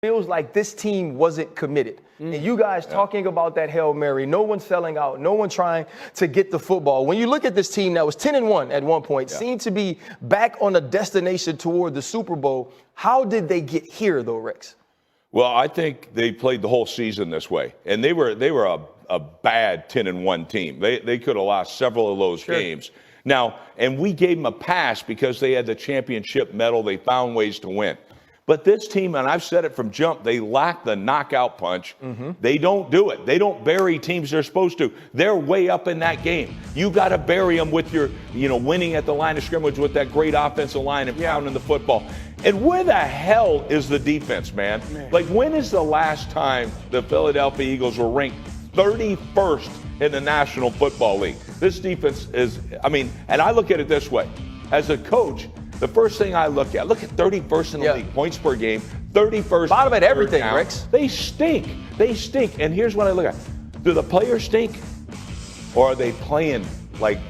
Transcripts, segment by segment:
feels like this team wasn't committed. And you guys talking about that Hail Mary, no one selling out, no one trying to get the football. When you look at this team that was 10-1 at one point, seemed to be back on a destination toward the Super Bowl, how did they get here, though, Rex? Well, I think they played the whole season this way, and they were a bad 10-1 team. They could have lost several of those games. Now, and we gave them a pass because they had the championship medal. They found ways to win. But this team, and I've said it from jump, they lack the knockout punch. They don't do it. They don't bury teams they're supposed to. They're way up in that game. You got to bury them with your, winning at the line of scrimmage with that great offensive line and pounding the football. And where the hell is the defense, man? Like, when is the last time the Philadelphia Eagles were ranked 31st in the National Football League? This defense is, and I look at it this way. As a coach, the first thing I look at 31st in the league, points per game, 31st. Bottom at everything, Rex. They stink. They stink. And here's what I look at. Do the players stink? Or are they playing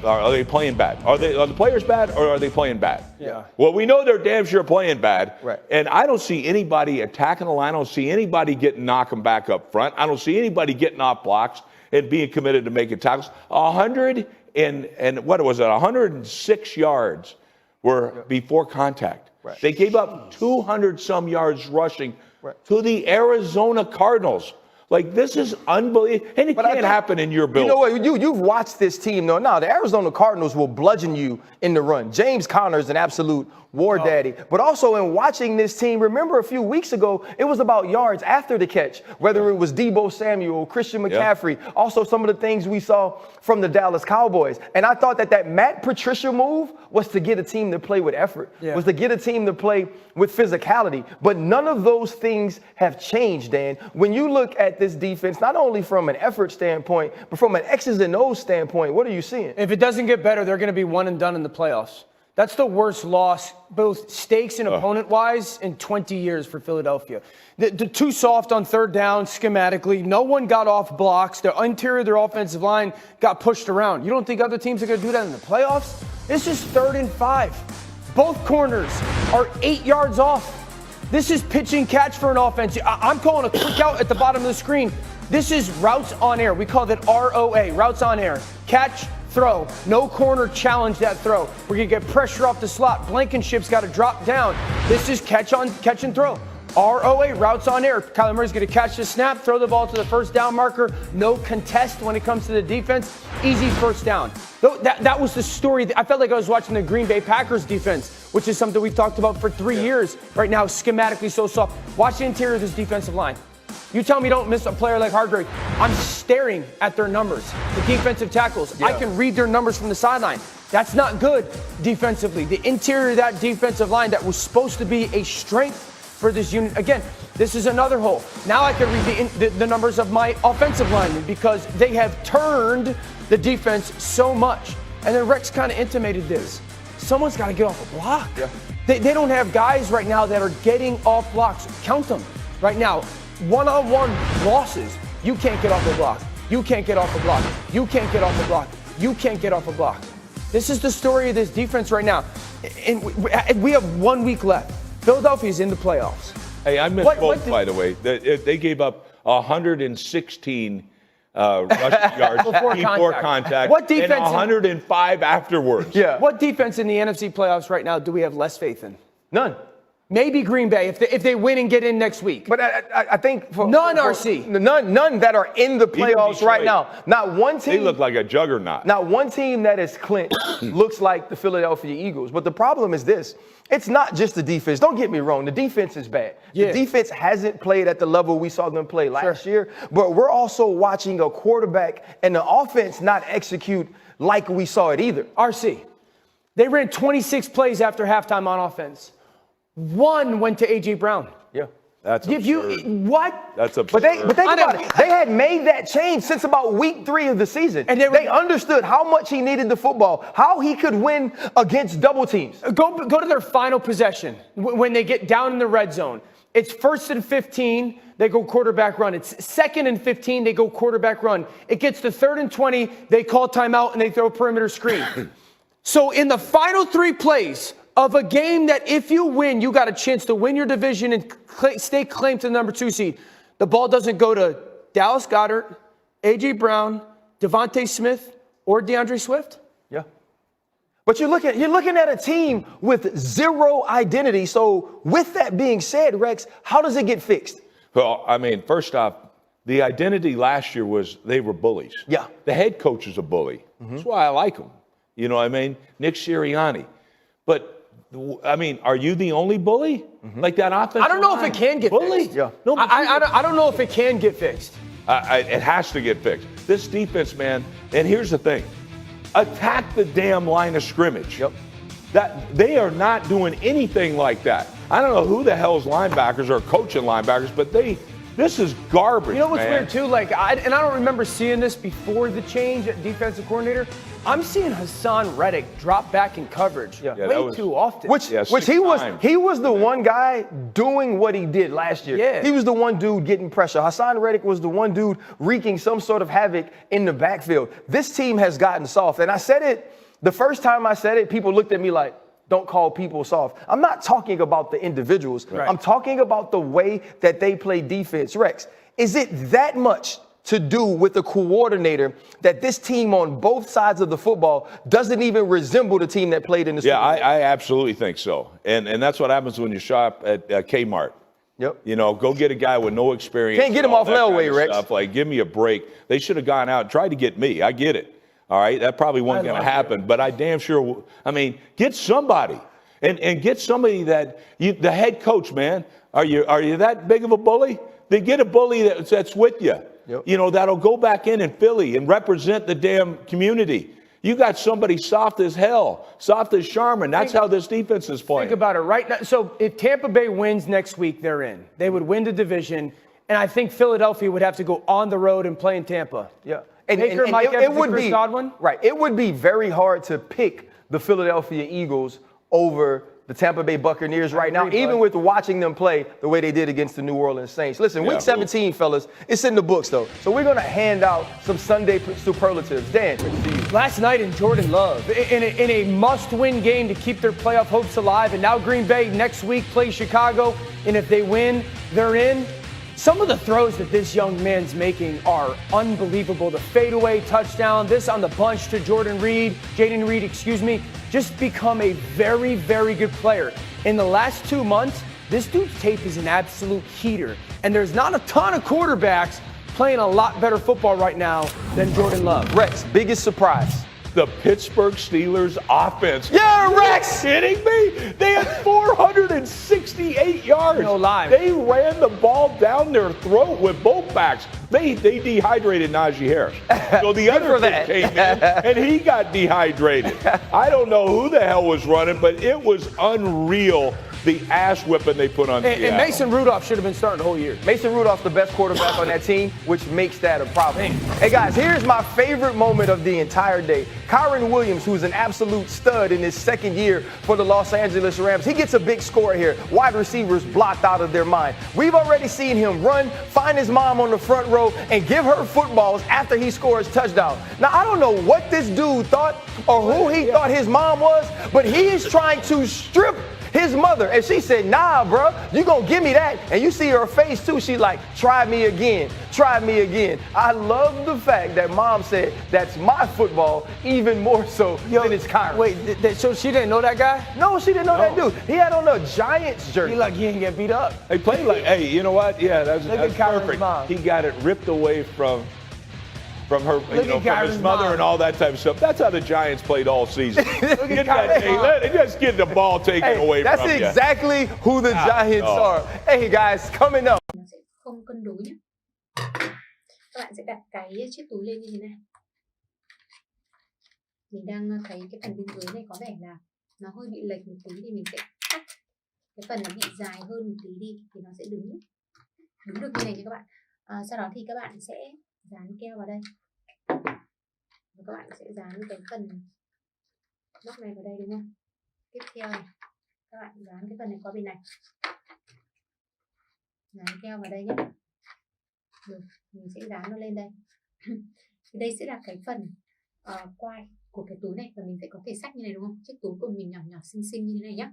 are they playing bad? Are the players bad, or are they playing bad? Yeah. Well, we know they're damn sure playing bad. Right. And I don't see anybody attacking the line. I don't see anybody knocking back up front. I don't see anybody getting off blocks and being committed to making tackles. 106 yards were before contact. Right. They gave up 200-some yards rushing to the Arizona Cardinals. Like, this is unbelievable. And it can't happen in your building. You know what? You've watched this team. No, the Arizona Cardinals will bludgeon you in the run. James Conner's an absolute war daddy. But also in watching this team, remember a few weeks ago, it was about yards after the catch, whether it was Deebo Samuel, Christian McCaffrey, also some of the things we saw from the Dallas Cowboys. And I thought that Matt Patricia move was to get a team to play with effort, was to get a team to play with physicality. But none of those things have changed, Dan. When you look at this defense, not only from an effort standpoint, but from an X's and O's standpoint, what are you seeing? If it doesn't get better, they're going to be one and done in the playoffs. That's the worst loss, both stakes and opponent-wise, in 20 years for Philadelphia. The too soft on third down schematically. No one got off blocks. The interior of their offensive line got pushed around. You don't think other teams are going to do that in the playoffs? This is 3rd and 5. Both corners are 8 yards off. This is pitch and catch for an offense. I'm calling a quick out at the bottom of the screen. This is routes on air. We call that ROA, routes on air. Catch, throw. No corner challenge that throw. We're going to get pressure off the slot. Blankenship's got to drop down. This is catch and throw. ROA, routes on air. Kyler Murray's going to catch the snap, throw the ball to the first down marker. No contest when it comes to the defense. Easy first down. That was the story. I felt like I was watching the Green Bay Packers defense, which is something we've talked about for 3 years. Right now, schematically so soft. Watch the interior of this defensive line. You tell me don't miss a player like Hargrave. I'm staring at their numbers. The defensive tackles. I can read their numbers from the sideline. That's not good defensively. The interior of that defensive line that was supposed to be a strength for this unit. Again, this is another hole. Now I can read the numbers of my offensive linemen because they have turned the defense so much. And then Rex kind of intimated this. Someone's got to get off a block. They don't have guys right now that are getting off blocks. Count them right now. One-on-one losses. You can't get off the block. You can't get off the block. You can't get off the block. You can't get off the block. This is the story of this defense right now. And we have 1 week left. Philadelphia's in the playoffs. Hey, I misspoke, by the way. They gave up 116 rushing yards before contact. What defense? And 105 afterwards. What defense in the NFC playoffs right now do we have less faith in? None. Maybe Green Bay if they win and get in next week. But I think RC. None that are in the playoffs right now. Not one team. They look like a juggernaut. Not one team that is clinched looks like the Philadelphia Eagles. But the problem is this. It's not just the defense. Don't get me wrong. The defense is bad. The defense hasn't played at the level we saw them play last year. But we're also watching a quarterback and the offense not execute like we saw it either. RC, they ran 26 plays after halftime on offense. 1 went to A.J. Brown. That's absurd. What? That's absurd. But think about it. They had made that change since about week 3 of the season. And they understood how much he needed the football, how he could win against double teams. Go to their final possession when they get down in the red zone. It's 1st and 15. They go quarterback run. It's 2nd and 15. They go quarterback run. It gets to 3rd and 20. They call timeout and they throw a perimeter screen. So in the final 3 plays, of a game that if you win, you got a chance to win your division and stay claimed to the number 2 seed. The ball doesn't go to Dallas Goedert, A.J. Brown, Devontae Smith, or DeAndre Swift. Yeah. But you're looking at a team with zero identity. So with that being said, Rex, how does it get fixed? Well, I mean, first off, the identity last year was they were bullies. Yeah. The head coach is a bully. That's why I like him. You know what I mean? Nick Sirianni. But, I mean, are you the only bully? Like that offense? I don't know if it can get fixed. Yeah. No, but I don't know if it can get fixed. it has to get fixed. This defense, man, and here's the thing. Attack the damn line of scrimmage. Yep. That they are not doing anything like that. I don't know who the hell's linebackers are coaching linebackers, but this is garbage. You know what's man. weird too? Like, I don't remember seeing this before the change at defensive coordinator. I'm seeing Hassan Reddick drop back in coverage way too often. Which he was the one guy doing what he did last year. Yeah. He was the one dude getting pressure. Hassan Reddick was the one dude wreaking some sort of havoc in the backfield. This team has gotten soft. And I said it, the first time I said it, people looked at me like, don't call people soft. I'm not talking about the individuals. Right. I'm talking about the way that they play defense. Rex, is it that much to do with the coordinator that this team on both sides of the football doesn't even resemble the team that played in the Super Bowl? I absolutely think so. And that's what happens when you shop at Kmart. Yep. You know, go get a guy with no experience. Can't get him off Elway, Rex. Stuff. Like, give me a break. They should have gone out and tried to get me. I get it. All right, that probably wasn't going to happen, but I damn sure. I mean, get somebody, and get somebody that the head coach, man. Are you that big of a bully? Then get a bully that's with you. Yep. You know, that'll go back in Philly and represent the damn community. You got somebody soft as hell, soft as Sharman. That's how this defense is playing. Think about it right now. So if Tampa Bay wins next week, they're in. They would win the division, and I think Philadelphia would have to go on the road and play in Tampa. Yeah. Baker, Mike Evans, and Chris Godwin? Right. It would be very hard to pick the Philadelphia Eagles over the Tampa Bay Buccaneers right now, even with watching them play the way they did against the New Orleans Saints. Listen, week 17, fellas, it's in the books, though. So we're going to hand out some Sunday superlatives. Dan, good to see you. Last night in Jordan Love, in a must-win game to keep their playoff hopes alive, and now Green Bay next week plays Chicago, and if they win, they're in. Some of the throws that this young man's making are unbelievable. The fadeaway touchdown, this on the bunch to Jaden Reed, just become a very, very good player. In the last 2 months, this dude's tape is an absolute heater. And there's not a ton of quarterbacks playing a lot better football right now than Jordan Love. Rex, biggest surprise. The Pittsburgh Steelers offense. Yeah, Rex! Are you kidding me? They had 468 yards. No lie. They ran the ball down their throat with both backs. They dehydrated Najee Harris. So the other kid came in, and he got dehydrated. I don't know who the hell was running, but it was unreal, the ass whipping they put on And Mason Rudolph should have been starting the whole year. Mason Rudolph's the best quarterback on that team, which makes that a problem. Hey, guys, here's my favorite moment of the entire day. Kyron Williams, who's an absolute stud in his second year for the Los Angeles Rams, he gets a big score here. Wide receivers blocked out of their mind. We've already seen him run, find his mom on the front row, and give her footballs after he scores touchdown. Now, I don't know what this dude thought or who he thought his mom was, but he is trying to strip his mother. And she said, nah, bro, you gonna give me that. And you see her face too. She like, try me again. Try me again. I love the fact that mom said, that's my football, even more so than it's Kyron. Wait, so she didn't know that guy? No, she didn't know that dude. He had on a Giants jersey. He like he didn't get beat up. They played like, hey, you know what? Yeah, that's Kyron's perfect. mom. He got it ripped away from her, Look at from his Kyron's mother mom. and all that type of stuff. That's how the Giants played all season. Look at Kyron's mom. Just get the ball taken away That's from you. exactly who the Giants are. Hey, guys, coming up. Nó sẽ không cân đối nhé. Các bạn sẽ đặt cái chiếc túi lên như thế này. Mình đang thấy cái phần bên dưới này có vẻ là nó hơi bị lệch một tí, thì mình sẽ cắt cái phần nó bị dài hơn một tí đi thì nó sẽ đứng được như này nha các bạn. Sau đó thì các bạn sẽ dán keo vào đây. Và các bạn sẽ dán cái phần góc này vào đây, đúng không? Tiếp theo này, các bạn dán cái phần này qua bên này. Dán keo vào đây nhé. Được, mình sẽ dán nó lên đây. Thì đây sẽ là cái phần quai của cái túi này và mình sẽ có thể xách như này đúng không? Chiếc túi của mình nhỏ nhỏ xinh xinh như thế này nhá.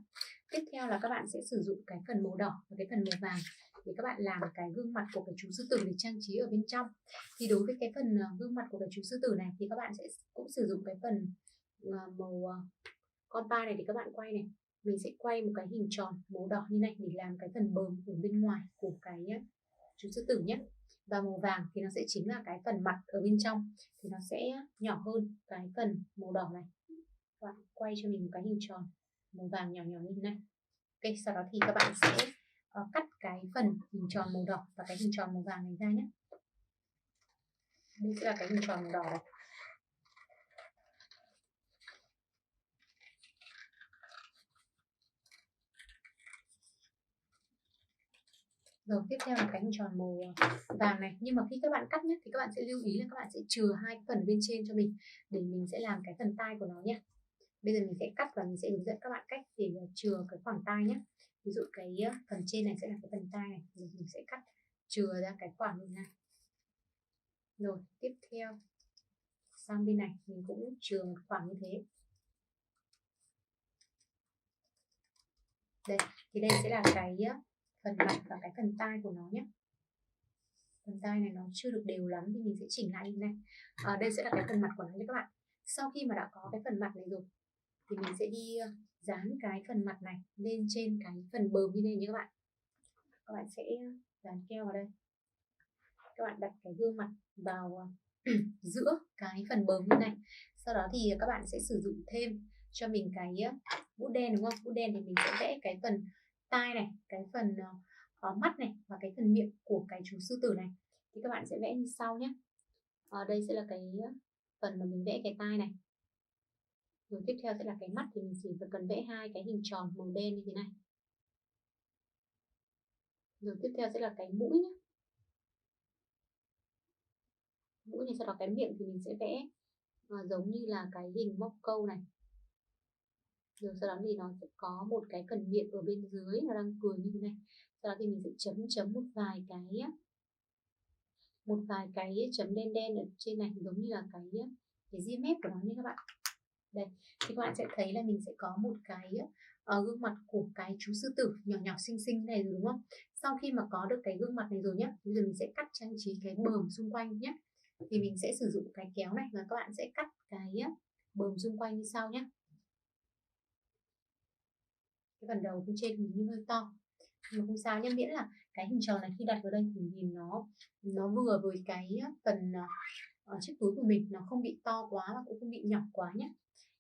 Tiếp theo là các bạn sẽ sử dụng cái phần màu đỏ và cái phần màu vàng để các bạn làm cái gương mặt của cái chú sư tử để trang trí ở bên trong. Thì đối với cái phần gương mặt của cái chú sư tử này thì các bạn sẽ cũng sử dụng cái phần màu compa này để các bạn quay này. Mình sẽ quay một cái hình tròn màu đỏ như này để làm cái phần bờm ở bên ngoài của cái chú sư tử nhé. Và màu vàng thì nó sẽ chính là cái phần mặt ở bên trong thì nó sẽ nhỏ hơn cái phần màu đỏ này. Các bạn quay cho mình một cái hình tròn màu vàng nhỏ nhỏ như thế này. Ok, sau đó thì các bạn sẽ cắt cái phần hình tròn màu đỏ và cái hình tròn màu vàng này ra nhé. Đây sẽ là cái hình tròn màu đỏ này. Rồi tiếp theo là cái hình tròn màu vàng này. Nhưng mà khi các bạn cắt nhé thì các bạn sẽ lưu ý là các bạn sẽ chừa hai phần bên trên cho mình để mình sẽ làm cái phần tai của nó nhé. Bây giờ mình sẽ cắt và mình sẽ hướng dẫn các bạn cách để chừa cái khoảng tai nhé. Ví dụ cái phần trên này sẽ là cái phần tai này, rồi mình sẽ cắt chừa ra cái khoảng này. Rồi tiếp theo sang bên này mình cũng chừa một khoảng như thế. Đây, thì đây sẽ là cái phần mặt và cái phần tai của nó nhé. Phần tai này nó chưa được đều lắm thì mình sẽ chỉnh lại như này. Đây sẽ là cái phần mặt của nó nha các bạn. Sau khi mà đã có cái phần mặt này rồi thì mình sẽ đi dán cái phần mặt này lên trên cái phần bờm như này nha các bạn. Các bạn sẽ dán keo vào đây. Các bạn đặt cái gương mặt vào giữa cái phần bờm như này. Sau đó thì các bạn sẽ sử dụng thêm cho mình cái bút đen đúng không? Bút đen thì mình sẽ vẽ cái phần tai này, cái phần mắt này và cái phần miệng của cái chú sư tử này. Thì các bạn sẽ vẽ như sau nhé. Đây sẽ là cái phần mà mình vẽ cái tai này. Rồi tiếp theo sẽ là cái mắt thì mình chỉ cần vẽ hai cái hình tròn màu đen như thế này. Rồi tiếp theo sẽ là cái mũi nhé. Mũi này, sau đó cái miệng thì mình sẽ vẽ giống như là cái hình móc câu này. Rồi sau đó thì nó sẽ có một cái phần miệng ở bên dưới nó đang cười như thế này. Sau đó thì mình sẽ chấm một vài cái chấm đen đen ở trên này giống như là cái ria mép của nó nha các bạn. Đây, thì các bạn sẽ thấy là mình sẽ có một cái gương mặt của cái chú sư tử nhỏ nhỏ xinh xinh này rồi đúng không? Sau khi mà có được cái gương mặt này rồi nhé, bây giờ mình sẽ cắt trang trí cái bờm xung quanh nhé. Thì mình sẽ sử dụng cái kéo này và các bạn sẽ cắt cái bờm xung quanh như sau nhé. Cái phần đầu bên trên mình như hơi to, nhưng mà không sao nhé, miễn là cái hình tròn này khi đặt vào đây thì nhìn nó vừa với cái phần chiếc túi của mình, nó không bị to quá và cũng không bị nhỏ quá nhé.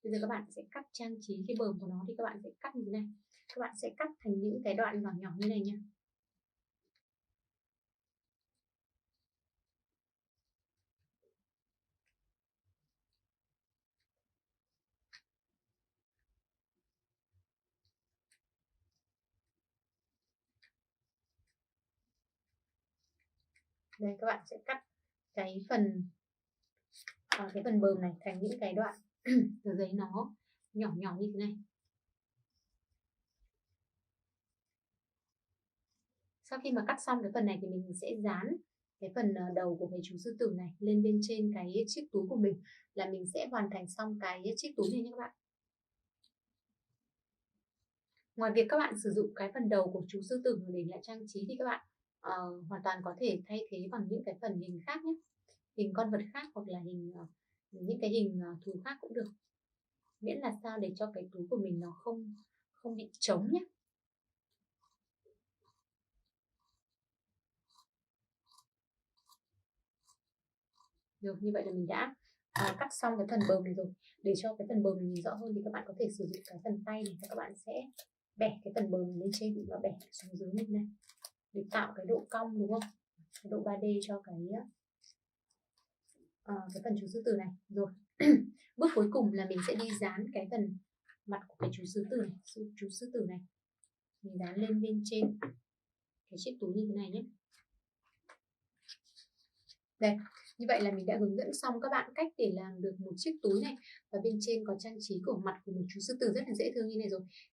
Bây giờ các bạn sẽ cắt trang trí cái bờm của nó thì các bạn sẽ cắt như thế này. Các bạn sẽ cắt thành những cái đoạn nhỏ nhỏ như này nha. Đây, các bạn sẽ cắt cái phần bờm này thành những cái đoạn tờ giấy nó nhỏ nhỏ như thế này. Sau khi mà cắt xong cái phần này thì mình sẽ dán cái phần đầu của cái chú sư tử này lên bên trên cái chiếc túi của mình, là mình sẽ hoàn thành xong cái chiếc túi này nhé các bạn. Ngoài việc các bạn sử dụng cái phần đầu của chú sư tử để lại trang trí thì các bạn hoàn toàn có thể thay thế bằng những cái phần hình khác nhé, hình con vật khác hoặc là những cái hình thú khác cũng được, miễn là sao để cho cái túi của mình nó không bị trống nhé. Rồi, như vậy là mình đã cắt xong cái phần bờm này rồi. Để cho cái phần bờm này nhìn rõ hơn thì các bạn có thể sử dụng cái phần tay này và các bạn sẽ bẻ cái phần bờm lên trên và bẻ xuống dưới như thế này để tạo cái độ cong đúng không? Cái độ 3D cho cái phần chú sư tử này. Rồi bước cuối cùng là mình sẽ đi dán cái phần mặt của cái chú sư tử này, mình dán lên bên trên cái chiếc túi như thế này nhé. Đây, như vậy là mình đã hướng dẫn xong các bạn cách để làm được một chiếc túi này và bên trên có trang trí của mặt của một chú sư tử rất là dễ thương như này rồi.